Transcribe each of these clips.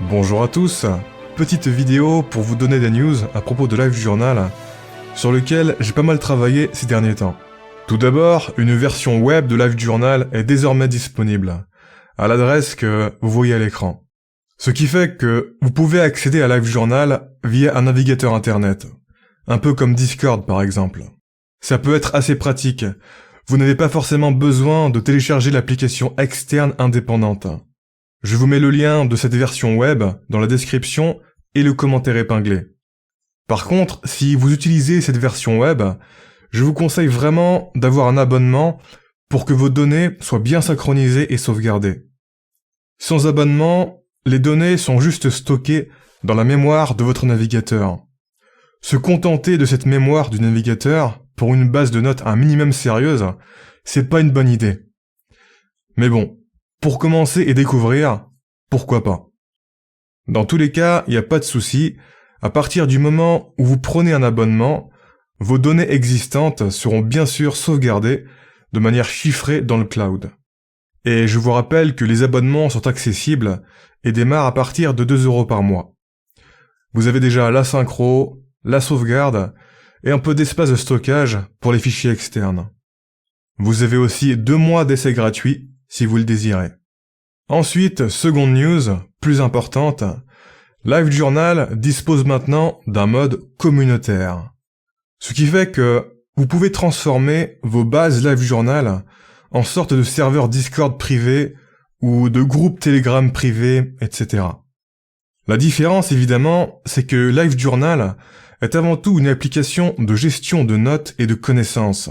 Bonjour à tous, petite vidéo pour vous donner des news à propos de LiveJournal, sur lequel j'ai pas mal travaillé ces derniers temps. Tout d'abord, une version web de LiveJournal est désormais disponible, à l'adresse que vous voyez à l'écran. Ce qui fait que vous pouvez accéder à LiveJournal via un navigateur internet, un peu comme Discord par exemple. Ça peut être assez pratique, vous n'avez pas forcément besoin de télécharger l'application externe indépendante. Je vous mets le lien de cette version web dans la description et le commentaire épinglé. Par contre, si vous utilisez cette version web, je vous conseille vraiment d'avoir un abonnement pour que vos données soient bien synchronisées et sauvegardées. Sans abonnement, les données sont juste stockées dans la mémoire de votre navigateur. Se contenter de cette mémoire du navigateur pour une base de notes un minimum sérieuse, c'est pas une bonne idée. Mais bon, pour commencer et découvrir, pourquoi pas. Dans tous les cas, il n'y a pas de souci, à partir du moment où vous prenez un abonnement, vos données existantes seront bien sûr sauvegardées de manière chiffrée dans le cloud. Et je vous rappelle que les abonnements sont accessibles et démarrent à partir de 2 € par mois. Vous avez déjà la synchro, la sauvegarde et un peu d'espace de stockage pour les fichiers externes. Vous avez aussi 2 mois d'essai gratuit si vous le désirez. Ensuite, seconde news, plus importante, LiveJournal dispose maintenant d'un mode communautaire. Ce qui fait que vous pouvez transformer vos bases LiveJournal en sorte de serveurs Discord privés ou de groupes Telegram privés, etc. La différence, évidemment, c'est que LiveJournal est avant tout une application de gestion de notes et de connaissances.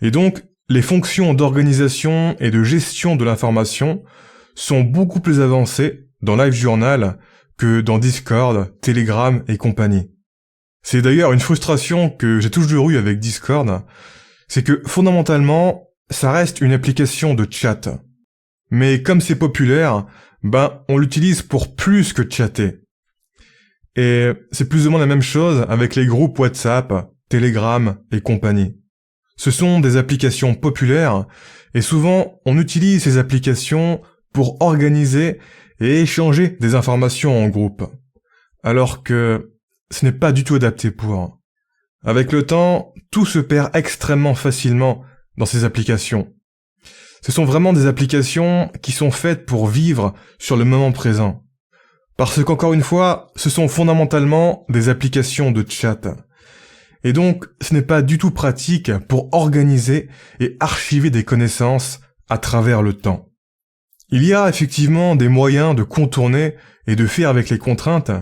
Et donc, les fonctions d'organisation et de gestion de l'information sont beaucoup plus avancées dans LiveJournal que dans Discord, Telegram et compagnie. C'est d'ailleurs une frustration que j'ai toujours eue avec Discord, c'est que fondamentalement, ça reste une application de chat. Mais comme c'est populaire, on l'utilise pour plus que chatter. Et c'est plus ou moins la même chose avec les groupes WhatsApp, Telegram et compagnie. Ce sont des applications populaires et souvent on utilise ces applications pour organiser et échanger des informations en groupe. Alors que ce n'est pas du tout adapté pour. Avec le temps, tout se perd extrêmement facilement dans ces applications. Ce sont vraiment des applications qui sont faites pour vivre sur le moment présent. Parce qu'encore une fois, ce sont fondamentalement des applications de chat. Et donc, ce n'est pas du tout pratique pour organiser et archiver des connaissances à travers le temps. Il y a effectivement des moyens de contourner et de faire avec les contraintes,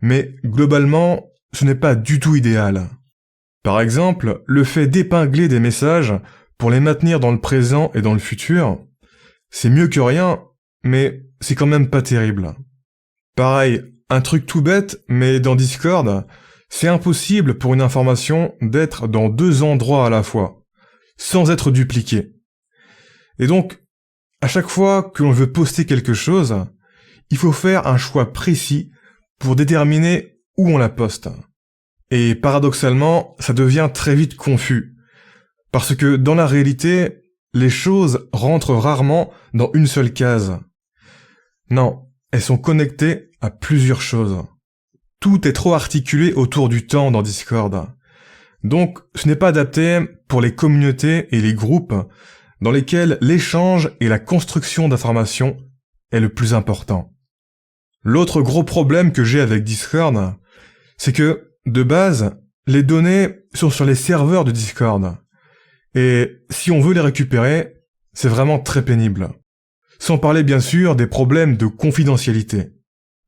mais globalement, ce n'est pas du tout idéal. Par exemple, le fait d'épingler des messages pour les maintenir dans le présent et dans le futur, c'est mieux que rien, mais c'est quand même pas terrible. Pareil, un truc tout bête, mais dans Discord, c'est impossible pour une information d'être dans 2 endroits à la fois, sans être dupliquée. Et donc, à chaque fois que l'on veut poster quelque chose, il faut faire un choix précis pour déterminer où on la poste. Et paradoxalement, ça devient très vite confus. Parce que dans la réalité, les choses rentrent rarement dans une seule case. Non, elles sont connectées à plusieurs choses. Tout est trop articulé autour du temps dans Discord. Donc, ce n'est pas adapté pour les communautés et les groupes dans lesquels l'échange et la construction d'informations est le plus important. L'autre gros problème que j'ai avec Discord, c'est que, de base, les données sont sur les serveurs de Discord. Et si on veut les récupérer, c'est vraiment très pénible. Sans parler bien sûr des problèmes de confidentialité.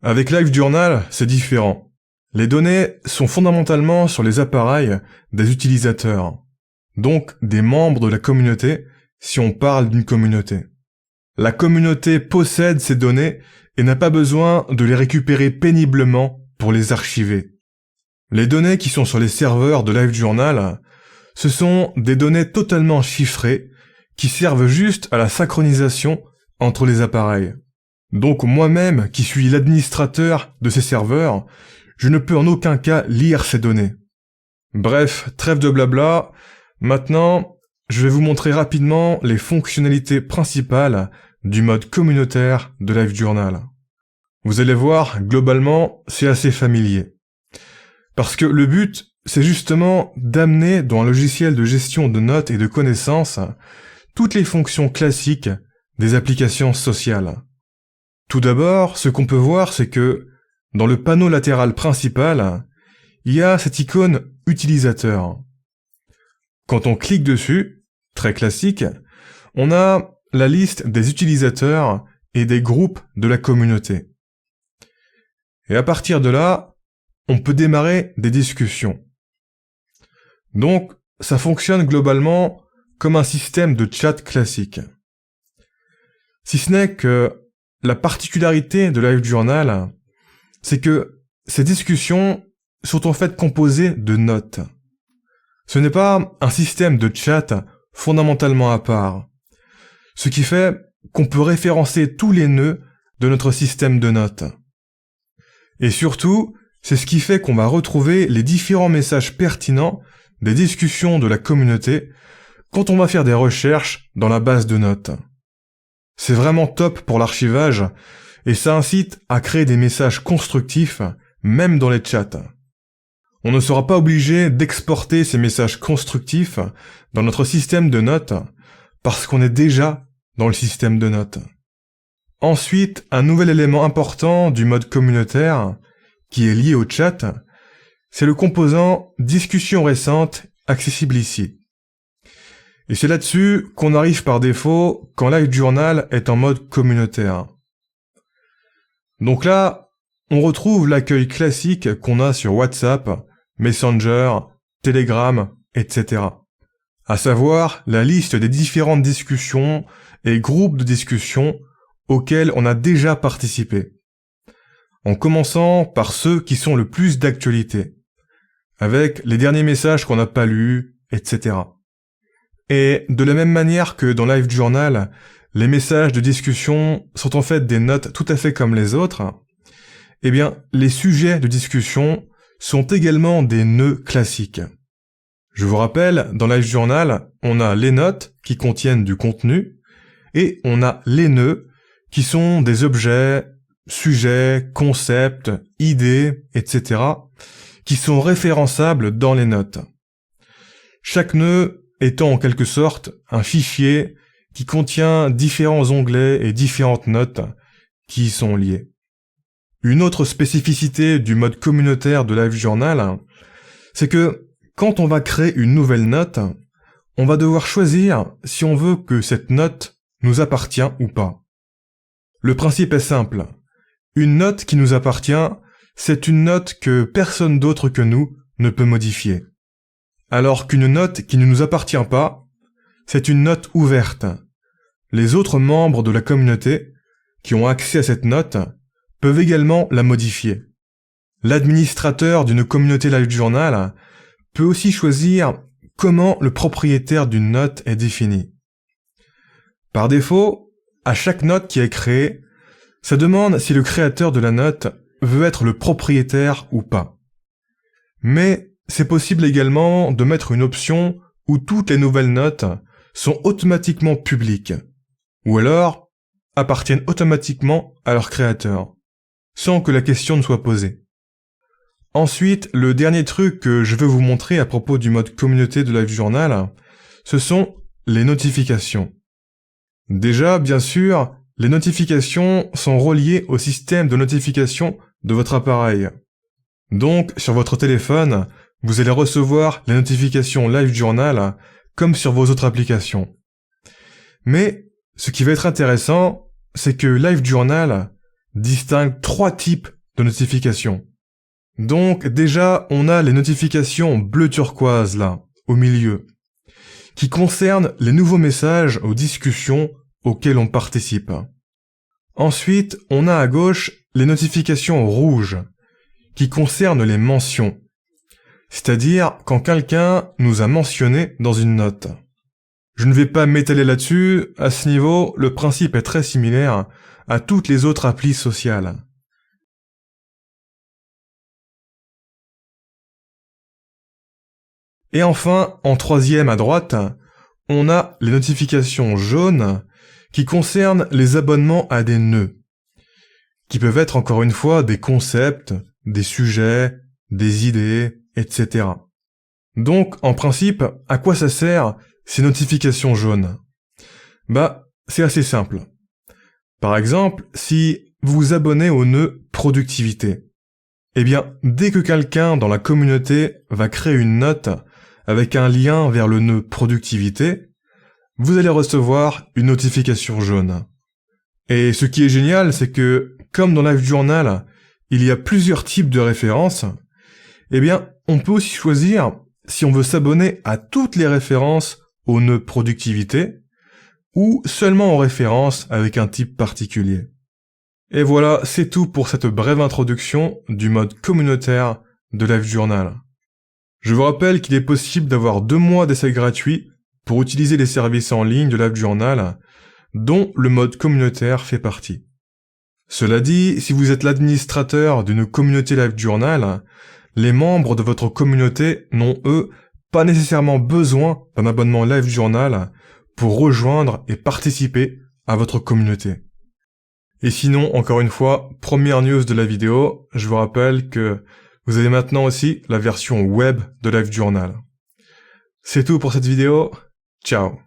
Avec LiveJournal, c'est différent. Les données sont fondamentalement sur les appareils des utilisateurs, donc des membres de la communauté si on parle d'une communauté. La communauté possède ces données et n'a pas besoin de les récupérer péniblement pour les archiver. Les données qui sont sur les serveurs de LiveJournal, ce sont des données totalement chiffrées qui servent juste à la synchronisation entre les appareils. Donc moi-même, qui suis l'administrateur de ces serveurs, je ne peux en aucun cas lire ces données. Bref, trêve de blabla, maintenant, je vais vous montrer rapidement les fonctionnalités principales du mode communautaire de LiveJournal. Vous allez voir, globalement, c'est assez familier. Parce que le but, c'est justement d'amener dans un logiciel de gestion de notes et de connaissances toutes les fonctions classiques des applications sociales. Tout d'abord, ce qu'on peut voir, c'est que dans le panneau latéral principal, il y a cette icône utilisateur. Quand on clique dessus, très classique, on a la liste des utilisateurs et des groupes de la communauté. Et à partir de là, on peut démarrer des discussions. Donc, ça fonctionne globalement comme un système de chat classique. Si ce n'est que la particularité de LiveJournal, c'est que ces discussions sont en fait composées de notes. Ce n'est pas un système de chat fondamentalement à part, ce qui fait qu'on peut référencer tous les nœuds de notre système de notes. Et surtout, c'est ce qui fait qu'on va retrouver les différents messages pertinents des discussions de la communauté quand on va faire des recherches dans la base de notes. C'est vraiment top pour l'archivage et ça incite à créer des messages constructifs même dans les chats. On ne sera pas obligé d'exporter ces messages constructifs dans notre système de notes parce qu'on est déjà dans le système de notes. Ensuite, un nouvel élément important du mode communautaire qui est lié au chat, c'est le composant discussion récente accessible ici. Et c'est là-dessus qu'on arrive par défaut quand LiveJournal est en mode communautaire. Donc là, on retrouve l'accueil classique qu'on a sur WhatsApp, Messenger, Telegram, etc. À savoir la liste des différentes discussions et groupes de discussion auxquels on a déjà participé. En commençant par ceux qui sont le plus d'actualité, avec les derniers messages qu'on n'a pas lus, etc. Et de la même manière que dans LiveJournal, les messages de discussion sont en fait des notes tout à fait comme les autres, eh bien, les sujets de discussion sont également des nœuds classiques. Je vous rappelle, dans LiveJournal, on a les notes qui contiennent du contenu, et on a les nœuds qui sont des objets, sujets, concepts, idées, etc., qui sont référençables dans les notes. Chaque nœud étant en quelque sorte un fichier qui contient différents onglets et différentes notes qui y sont liées. Une autre spécificité du mode communautaire de LiveJournal, c'est que quand on va créer une nouvelle note, on va devoir choisir si on veut que cette note nous appartient ou pas. Le principe est simple. Une note qui nous appartient, c'est une note que personne d'autre que nous ne peut modifier. Alors qu'une note qui ne nous appartient pas, c'est une note ouverte. Les autres membres de la communauté qui ont accès à cette note peuvent également la modifier. L'administrateur d'une communauté LiveJournal peut aussi choisir comment le propriétaire d'une note est défini. Par défaut, à chaque note qui est créée, ça demande si le créateur de la note veut être le propriétaire ou pas. Mais c'est possible également de mettre une option où toutes les nouvelles notes sont automatiquement publiques, ou alors appartiennent automatiquement à leur créateur, sans que la question ne soit posée. Ensuite, le dernier truc que je veux vous montrer à propos du mode communauté de LiveJournal, ce sont les notifications. Déjà, bien sûr, les notifications sont reliées au système de notification de votre appareil. Donc, sur votre téléphone, vous allez recevoir les notifications LiveJournal comme sur vos autres applications. Mais, ce qui va être intéressant, c'est que LiveJournal distingue 3 types de notifications. Donc, déjà, on a les notifications bleu turquoise, là, au milieu, qui concernent les nouveaux messages aux discussions auxquelles on participe. Ensuite, on a à gauche les notifications rouges, qui concernent les mentions, c'est-à-dire quand quelqu'un nous a mentionné dans une note. Je ne vais pas m'étaler là-dessus, à ce niveau, le principe est très similaire à toutes les autres applis sociales. Et enfin, en troisième à droite, on a les notifications jaunes qui concernent les abonnements à des nœuds, qui peuvent être encore une fois des concepts, des sujets, des idées, etc. Donc, en principe, à quoi ça sert ces notifications jaunes? C'est assez simple. Par exemple, si vous vous abonnez au nœud productivité, eh bien, dès que quelqu'un dans la communauté va créer une note avec un lien vers le nœud productivité, vous allez recevoir une notification jaune. Et ce qui est génial, c'est que, comme dans LiveJournal, il y a plusieurs types de références, eh bien, on peut aussi choisir si on veut s'abonner à toutes les références au nœud productivité, ou seulement aux références avec un type particulier. Et voilà, c'est tout pour cette brève introduction du mode communautaire de LiveJournal. Je vous rappelle qu'il est possible d'avoir 2 mois d'essai gratuit pour utiliser les services en ligne de LiveJournal, dont le mode communautaire fait partie. Cela dit, si vous êtes l'administrateur d'une communauté LiveJournal, les membres de votre communauté n'ont, eux, pas nécessairement besoin d'un abonnement LiveJournal pour rejoindre et participer à votre communauté. Et sinon, encore une fois, première news de la vidéo, je vous rappelle que vous avez maintenant aussi la version web de LiveJournal. C'est tout pour cette vidéo, ciao.